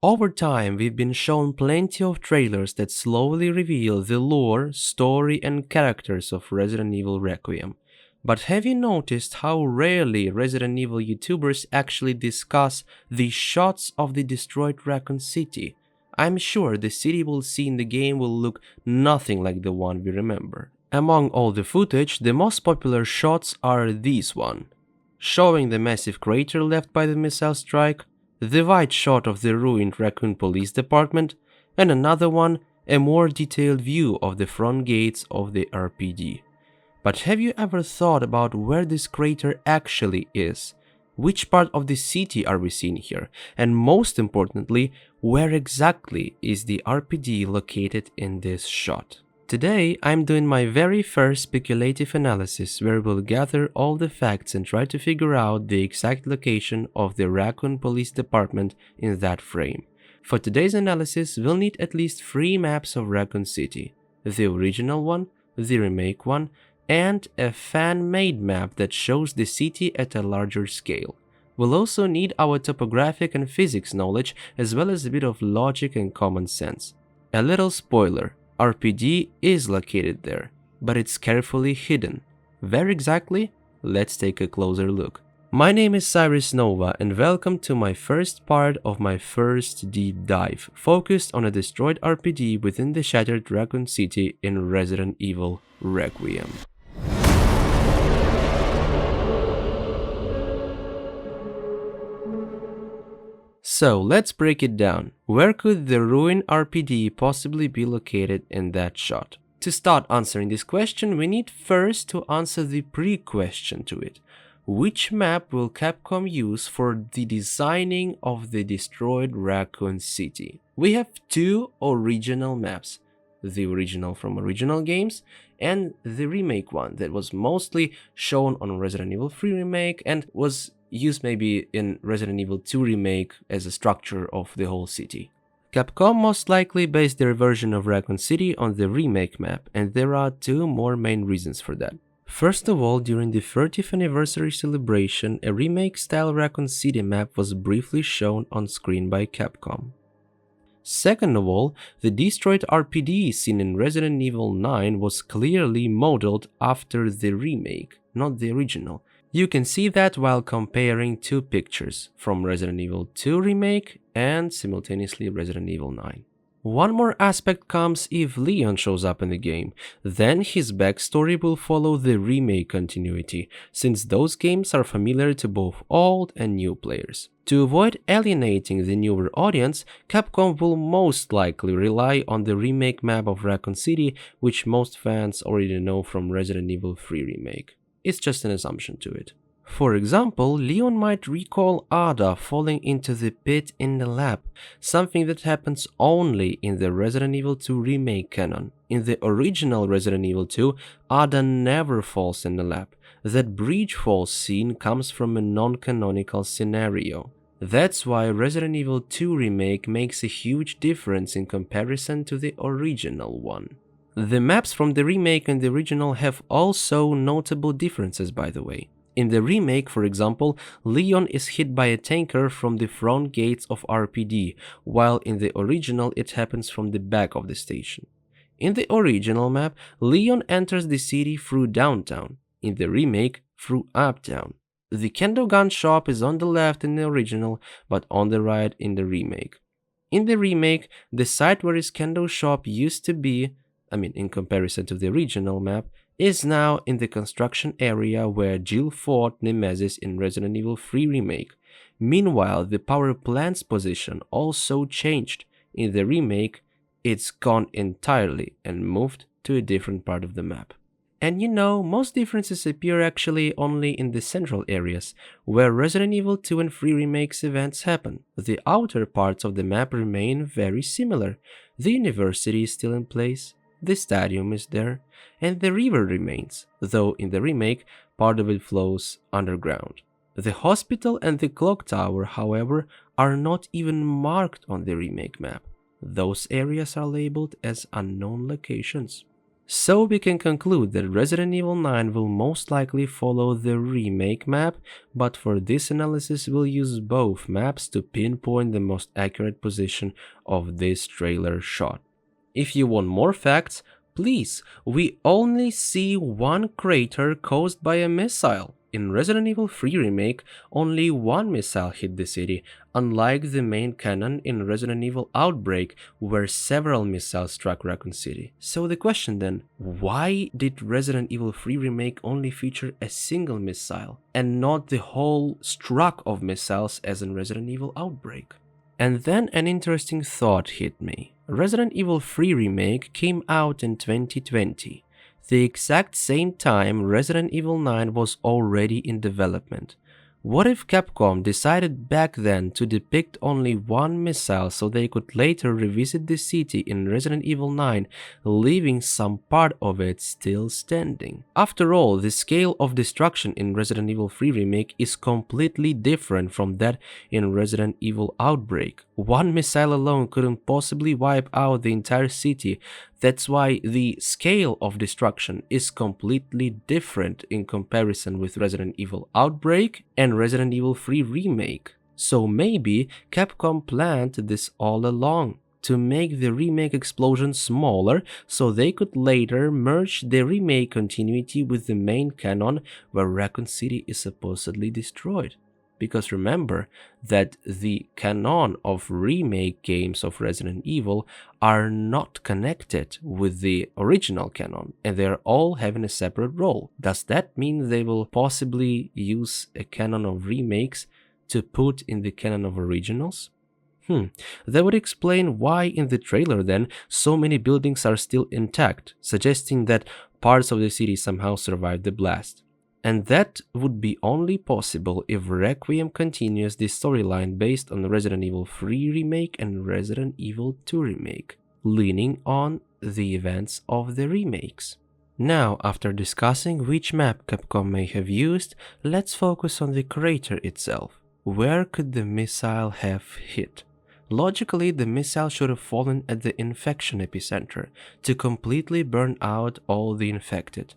Over time, we've been shown plenty of trailers that slowly reveal the lore, story, and characters of Resident Evil Requiem. But have you noticed how rarely Resident Evil YouTubers actually discuss the shots of the destroyed Raccoon City? I'm sure the city we'll see in the game will look nothing like the one we remember. Among all the footage, the most popular shots are these one, showing the massive crater left by the missile strike, the wide shot of the ruined Raccoon Police Department, and another one, a more detailed view of the front gates of the RPD. But have you ever thought about where this crater actually is? Which part of the city are we seeing here? And most importantly, where exactly is the RPD located in this shot? Today, I'm doing my very first speculative analysis where we'll gather all the facts and try to figure out the exact location of the Raccoon Police Department in that frame. For today's analysis, we'll need at least 3 maps of Raccoon City, the original one, the remake one, and a fan-made map that shows the city at a larger scale. We'll also need our topographic and physics knowledge as well as a bit of logic and common sense. A little spoiler. RPD is located there, but it's carefully hidden. Where exactly? Let's take a closer look. My name is Cyrus Nova and welcome to my first part of my first deep dive, focused on a destroyed RPD within the shattered Raccoon City in Resident Evil Requiem. So let's break it down. Where could the ruined RPD possibly be located in that shot? To start answering this question, we need first to answer the pre-question to it. Which map will Capcom use for the designing of the destroyed Raccoon City? We have 2 original maps. The original from original games and the remake one that was mostly shown on Resident Evil 3 Remake and was used maybe in Resident Evil 2 Remake as a structure of the whole city. Capcom most likely based their version of Raccoon City on the remake map, and there are 2 more main reasons for that. First of all, during the 30th anniversary celebration, a remake-style Raccoon City map was briefly shown on screen by Capcom. Second of all, the destroyed RPD seen in Resident Evil 9 was clearly modeled after the remake, not the original. You can see that while comparing 2 pictures from Resident Evil 2 Remake and simultaneously Resident Evil 9. One more aspect comes if Leon shows up in the game, then his backstory will follow the remake continuity, since those games are familiar to both old and new players. To avoid alienating the newer audience, Capcom will most likely rely on the remake map of Raccoon City, which most fans already know from Resident Evil 3 Remake. It's just an assumption to it. For example, Leon might recall Ada falling into the pit in the lab, something that happens only in the Resident Evil 2 Remake canon. In the original Resident Evil 2, Ada never falls in the lab. That breach fall scene comes from a non-canonical scenario. That's why Resident Evil 2 Remake makes a huge difference in comparison to the original one. The maps from the remake and the original have also notable differences, by the way. In the remake, for example, Leon is hit by a tanker from the front gates of RPD, while in the original it happens from the back of the station. In the original map, Leon enters the city through downtown, in the remake through uptown. The kendo gun shop is on the left in the original, but on the right in the remake. In the remake, the site where his kendo shop used to be, in comparison to the original map, is now in the construction area where Jill fought Nemesis in Resident Evil 3 Remake. Meanwhile, the power plant's position also changed. In the remake, it's gone entirely and moved to a different part of the map. And most differences appear actually only in the central areas, where Resident Evil 2 and 3 Remake's events happen. The outer parts of the map remain very similar. The university is still in place, the stadium is there, and the river remains, though in the remake, part of it flows underground. The hospital and the clock tower, however, are not even marked on the remake map. Those areas are labeled as unknown locations. So we can conclude that Resident Evil 9 will most likely follow the remake map, but for this analysis we'll use both maps to pinpoint the most accurate position of this trailer shot. If you want more facts, please, we only see one crater caused by a missile. In Resident Evil 3 Remake, only one missile hit the city, unlike the main canon in Resident Evil Outbreak, where several missiles struck Raccoon City. So the question then, why did Resident Evil 3 Remake only feature a single missile, and not the whole struck of missiles as in Resident Evil Outbreak? And then an interesting thought hit me. Resident Evil 3 Remake came out in 2020, the exact same time Resident Evil 9 was already in development. What if Capcom decided back then to depict only one missile so they could later revisit the city in Resident Evil 9, leaving some part of it still standing? After all, the scale of destruction in Resident Evil 3 Remake is completely different from that in Resident Evil Outbreak. One missile alone couldn't possibly wipe out the entire city. That's why the scale of destruction is completely different in comparison with Resident Evil Outbreak and Resident Evil 3 Remake. So maybe Capcom planned this all along, to make the remake explosion smaller so they could later merge the remake continuity with the main canon where Raccoon City is supposedly destroyed. Because remember that the canon of remake games of Resident Evil are not connected with the original canon, and they're all having a separate role. Does that mean they will possibly use a canon of remakes to put in the canon of originals? That would explain why in the trailer then so many buildings are still intact, suggesting that parts of the city somehow survived the blast. And that would be only possible if Requiem continues the storyline based on Resident Evil 3 Remake and Resident Evil 2 Remake, leaning on the events of the remakes. Now, after discussing which map Capcom may have used, let's focus on the crater itself. Where could the missile have hit? Logically, the missile should have fallen at the infection epicenter to completely burn out all the infected.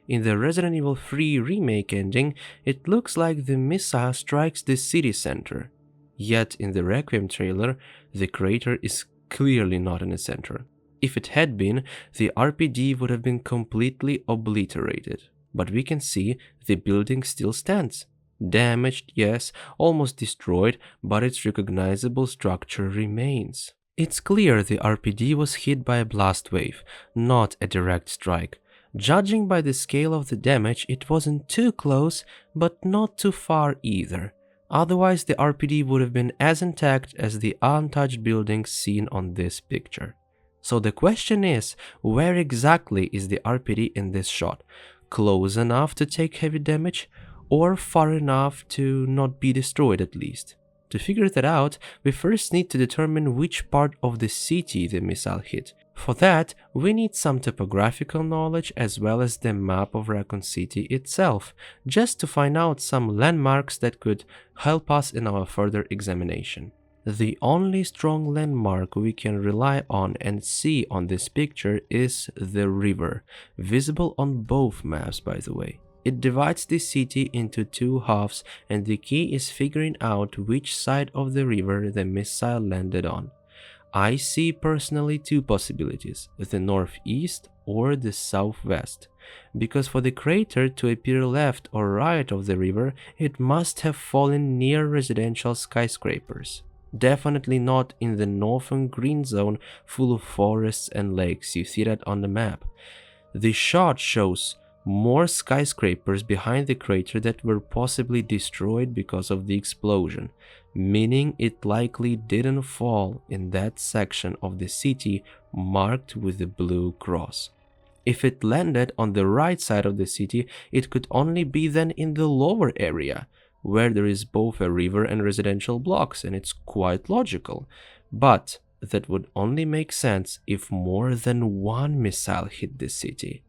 In the Resident Evil 3 Remake ending, it looks like the missile strikes the city center. Yet in the Requiem trailer, the crater is clearly not in the center. If it had been, the RPD would have been completely obliterated. But we can see the building still stands. Damaged, yes, almost destroyed, but its recognizable structure remains. It's clear the RPD was hit by a blast wave, not a direct strike. Judging by the scale of the damage, it wasn't too close, but not too far either. Otherwise, the RPD would have been as intact as the untouched buildings seen on this picture. So the question is, where exactly is the RPD in this shot? Close enough to take heavy damage, or far enough to not be destroyed at least? To figure that out, we first need to determine which part of the city the missile hit. For that, we need some topographical knowledge as well as the map of Raccoon City itself, just to find out some landmarks that could help us in our further examination. The only strong landmark we can rely on and see on this picture is the river, visible on both maps by the way. It divides the city into two halves, and the key is figuring out which side of the river the missile landed on. I see personally two possibilities, the northeast or the southwest, because for the crater to appear left or right of the river, it must have fallen near residential skyscrapers. Definitely not in the northern green zone full of forests and lakes. You see that on the map. The shot shows more skyscrapers behind the crater that were possibly destroyed because of the explosion, meaning it likely didn't fall in that section of the city marked with the blue cross. If it landed on the right side of the city, it could only be then in the lower area, where there is both a river and residential blocks, and it's quite logical. But that would only make sense if more than one missile hit the city.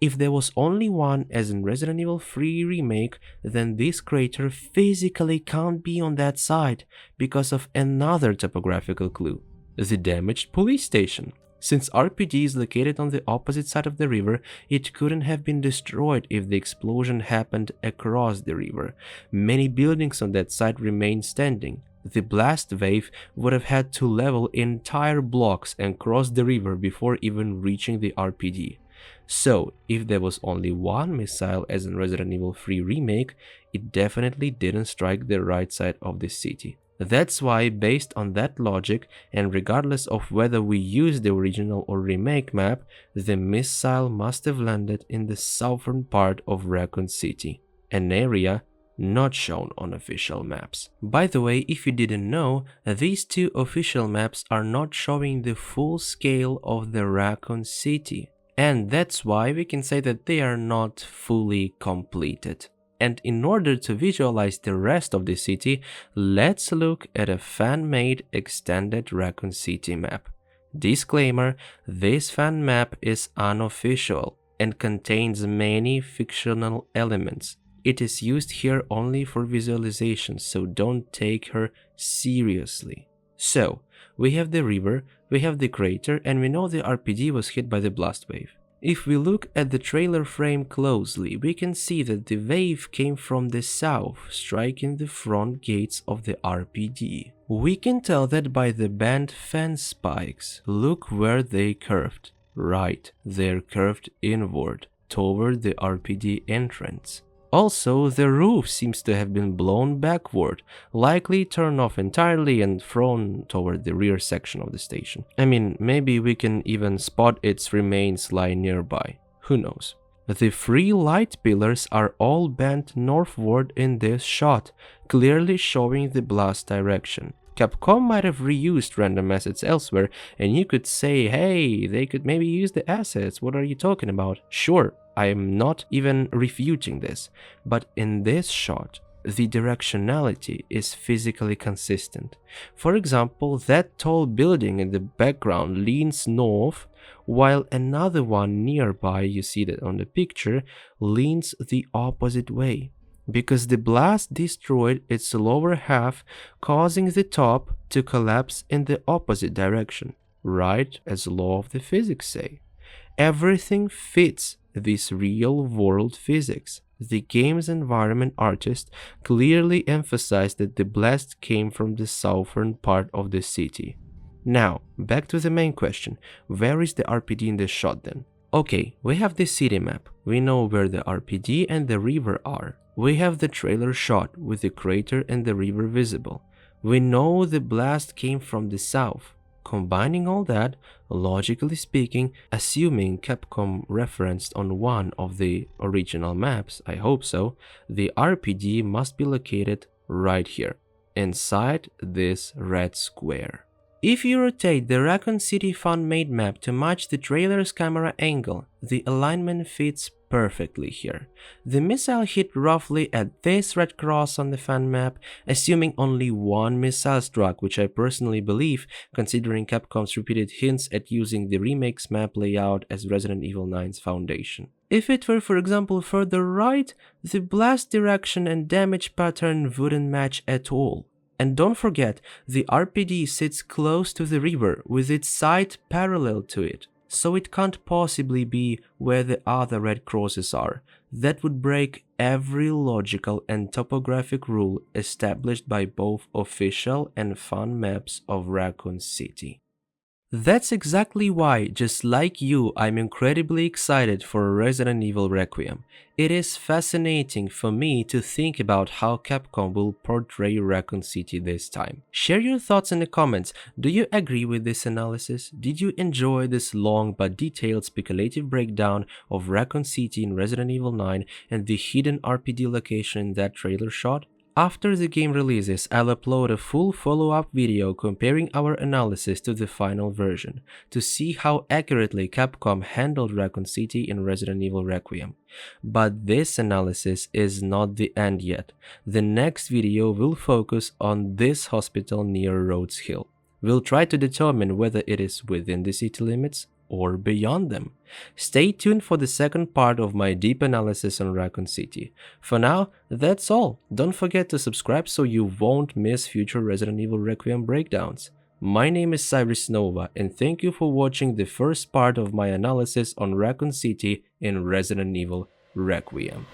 If there was only one, as in Resident Evil 3 Remake, then this crater physically can't be on that side because of another topographical clue, the damaged police station. Since RPD is located on the opposite side of the river, it couldn't have been destroyed if the explosion happened across the river. Many buildings on that side remain standing. The blast wave would have had to level entire blocks and cross the river before even reaching the RPD. So, if there was only one missile as in Resident Evil 3 Remake, it definitely didn't strike the right side of the city. That's why, based on that logic, and regardless of whether we use the original or remake map, the missile must have landed in the southern part of Raccoon City, an area not shown on official maps. By the way, if you didn't know, these two official maps are not showing the full scale of the Raccoon City, and that's why we can say that they are not fully completed. And in order to visualize the rest of the city, let's look at a fan-made extended Raccoon City map. Disclaimer: this fan map is unofficial and contains many fictional elements. It is used here only for visualization, so don't take her seriously. So, we have the river, we have the crater, and we know the RPD was hit by the blast wave. If we look at the trailer frame closely, we can see that the wave came from the south, striking the front gates of the RPD. We can tell that by the bent fence spikes. Look where they curved. Right, they're curved inward, toward the RPD entrance. Also, the roof seems to have been blown backward, likely turned off entirely and thrown toward the rear section of the station. I mean, maybe we can even spot its remains lie nearby. Who knows? The three light pillars are all bent northward in this shot, clearly showing the blast direction. Capcom might have reused random assets elsewhere, and you could say, hey, they could maybe use the assets, what are you talking about? Sure, I am not even refuting this, but in this shot, the directionality is physically consistent. For example, that tall building in the background leans north, while another one nearby, you see that on the picture, leans the opposite way. Because the blast destroyed its lower half, causing the top to collapse in the opposite direction, right as law of the physics say. Everything fits this real-world physics. The game's environment artist clearly emphasized that the blast came from the southern part of the city. Now, back to the main question, where is the RPD in this shot then? Okay, we have the city map, we know where the RPD and the river are. We have the trailer shot with the crater and the river visible. We know the blast came from the south. Combining all that, logically speaking, assuming Capcom referenced on one of the original maps, I hope so, the RPD must be located right here, inside this red square. If you rotate the Raccoon City fan-made map to match the trailer's camera angle, the alignment fits perfectly here. The missile hit roughly at this red cross on the fan map, assuming only one missile struck, which I personally believe, considering Capcom's repeated hints at using the remake's map layout as Resident Evil 9's foundation. If it were, for example, further right, the blast direction and damage pattern wouldn't match at all. And don't forget, the RPD sits close to the river with its side parallel to it, so it can't possibly be where the other red crosses are. That would break every logical and topographic rule established by both official and fan maps of Raccoon City. That's exactly why, just like you, I'm incredibly excited for Resident Evil Requiem. It is fascinating for me to think about how Capcom will portray Raccoon City this time. Share your thoughts in the comments. Do you agree with this analysis? Did you enjoy this long but detailed speculative breakdown of Raccoon City in Resident Evil 9 and the hidden RPD location in that trailer shot? After the game releases, I'll upload a full follow-up video comparing our analysis to the final version, to see how accurately Capcom handled Raccoon City in Resident Evil Requiem. But this analysis is not the end yet. The next video will focus on this hospital near Rhodes Hill. We'll try to determine whether it is within the city limits or beyond them. Stay tuned for the second part of my deep analysis on Raccoon City. For now, that's all. Don't forget to subscribe so you won't miss future Resident Evil Requiem breakdowns. My name is Cyrus Nova, and thank you for watching the first part of my analysis on Raccoon City in Resident Evil Requiem.